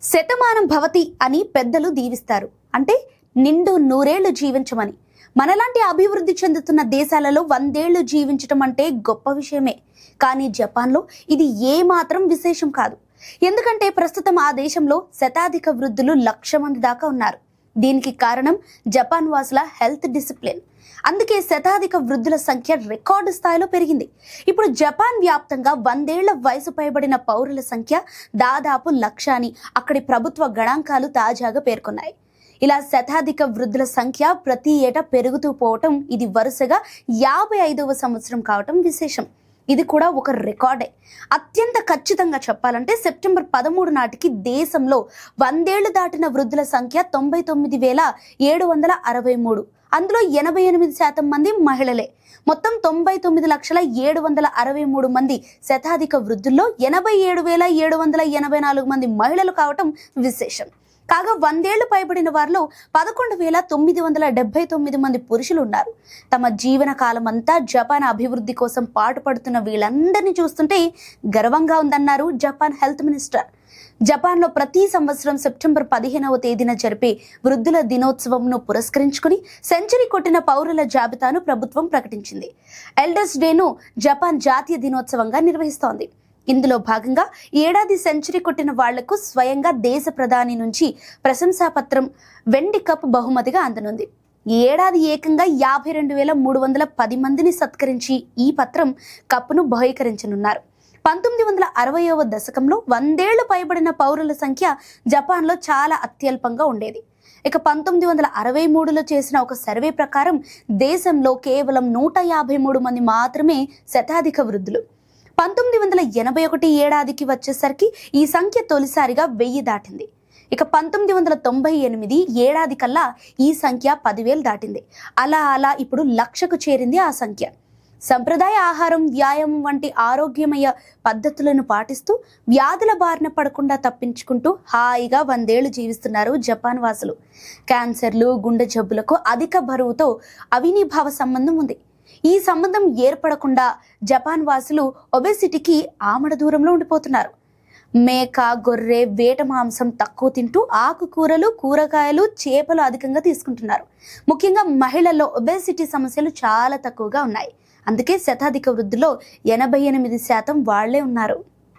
శతమానం భవతి అని పెద్దలు దీవిస్తారు. అంటే నిండు నూరేళ్లు జీవించమని. మనలాంటి అభివృద్ధి చెందుతున్న దేశాలలో 100 ఏళ్లు జీవించటం అంటే గొప్ప విషయమే. కానీ జపాన్లో ఇది ఏమాత్రం విశేషం కాదు. ఎందుకంటే ప్రస్తుతం ఆ దేశంలో శతాధిక వృద్ధులు 1,00,000 మంది దాకా ఉన్నారు. దీనికి కారణం జపాన్ వాసుల హెల్త్ డిసిప్లిన్. అందుకే శతాధిక వృద్ధుల సంఖ్య రికార్డు స్థాయిలో పెరిగింది. ఇప్పుడు జపాన్ వ్యాప్తంగా 100 ఏళ్ల వయసు పైబడిన పౌరుల సంఖ్య దాదాపు 1,00,000 అని అక్కడి ప్రభుత్వ గణాంకాలు తాజాగా పేర్కొన్నాయి. ఇలా శతాధిక వృద్ధుల సంఖ్య ప్రతి ఏటా పెరుగుతూ పోవటం, ఇది వరుసగా 55వ సంవత్సరం కావటం విశేషం. ఇది కూడా ఒక రికార్డే. అత్యంత ఖచ్చితంగా చెప్పాలంటే సెప్టెంబర్ 13 నాటికి దేశంలో 100 ఏళ్లు దాటిన వృద్ధుల సంఖ్య 99,763. అందులో 88% మంది మహిళలే. మొత్తం 99,763,000 మంది శతాధిక వృద్ధుల్లో 87,784 మంది మహిళలు కావటం విశేషం. కాగా 100 ఏళ్లు పైబడిన వారిలో 11,979 మంది పురుషులు ఉన్నారు. తమ జీవన కాలం అంతా జపాన్ అభివృద్ధి కోసం పాటుపడుతున్న వీళ్ళందరినీ చూస్తుంటే గర్వంగా ఉందన్నారు జపాన్ హెల్త్ మినిస్టర్. జపాన్లో ప్రతి సంవత్సరం సెప్టెంబర్ 15వ తేదీన జరిపే వృద్ధుల దినోత్సవంను పురస్కరించుకుని సెంచరీ కొట్టిన పౌరుల జాబితాను ప్రభుత్వం ప్రకటించింది. ఎల్డర్స్ డేను జపాన్ జాతీయ దినోత్సవంగా నిర్వహిస్తోంది. ఇందులో భాగంగా ఏడాది సెంచరీ కొట్టిన వాళ్లకు స్వయంగా దేశ ప్రధాని నుంచి ప్రశంసాపత్రం, వెండి కప్ బహుమతిగా అందనుంది. ఈ ఏడాది ఏకంగా 52,310 మందిని సత్కరించి ఈ పత్రం, కప్పును బహుకరించనున్నారు. 1960వ దశకంలో 100 ఏళ్లు పైబడిన పౌరుల సంఖ్య జపాన్లో చాలా అత్యల్పంగా ఉండేది. ఇక 1963లో చేసిన ఒక సర్వే ప్రకారం దేశంలో కేవలం 153 మంది మాత్రమే శతాధిక వృద్ధులు. 1981 ఏడాదికి వచ్చేసరికి ఈ సంఖ్య తొలిసారిగా 1000 దాటింది. ఇక 1998 ఏడాది కల్లా ఈ సంఖ్య 10,000 దాటింది. అలా ఇప్పుడు 1,00,000కు చేరింది ఆ సంఖ్య. సంప్రదాయ ఆహారం, వ్యాయామం వంటి ఆరోగ్యమయ పద్ధతులను పాటిస్తూ వ్యాధుల బారిన పడకుండా తప్పించుకుంటూ హాయిగా 100 ఏళ్లు జీవిస్తున్నారు జపాన్ వాసులు. క్యాన్సర్లు, గుండె జబ్బులకు అధిక బరువుతో అవినీభావ సంబంధం ఉంది. ఈ సంబంధం ఏర్పడకుండా జపాన్ వాసులు ఒబెసిటీకి ఆమడ దూరంలో ఉండిపోతున్నారు. మేక, గొర్రె, వేట మాంసం తక్కువ తింటూ ఆకుకూరలు, కూరగాయలు, చేపలు అధికంగా తీసుకుంటున్నారు. ముఖ్యంగా మహిళల్లో ఒబెసిటీ సమస్యలు చాలా తక్కువగా ఉన్నాయి. అందుకే శతాధిక వృద్ధుల్లో 88% వాళ్లే ఉన్నారు.